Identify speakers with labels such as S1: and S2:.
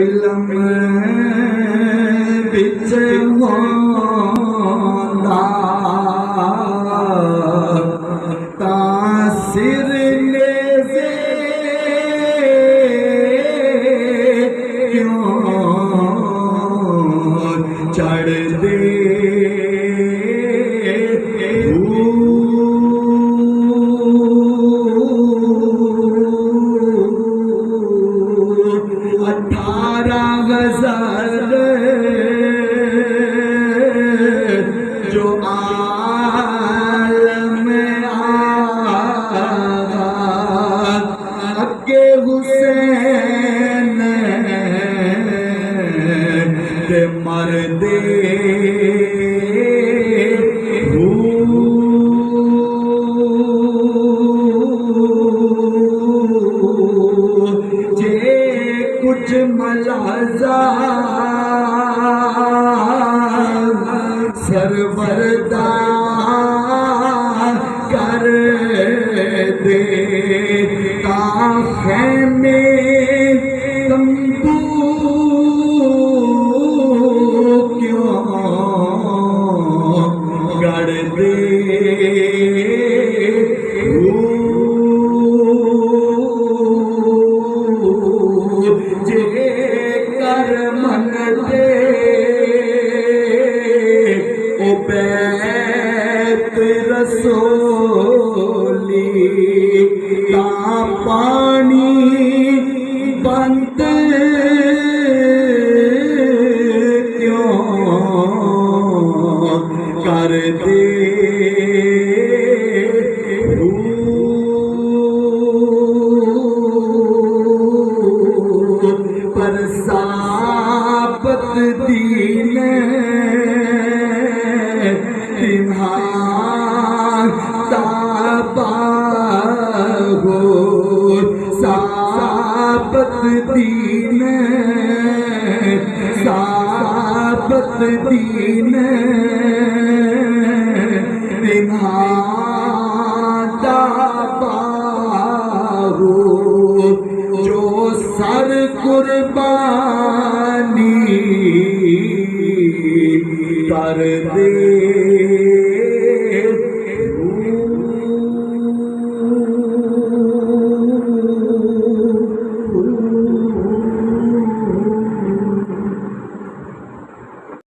S1: इल्म बिच होंदा तासिर लेज़े क्यों चढ़ दे जो आलम आगा अगे हुसैन ते मरदे जे कुछ मलाजा सरवरदा कर दे खेमे तंबू क्यों गड़ दे जे कर मन दे बैत रसोली ता पानी बंद क्यों कर दे पर साबत दीन ताबागो साबत दीन ताबागो जो सर कुर्बानी कर दे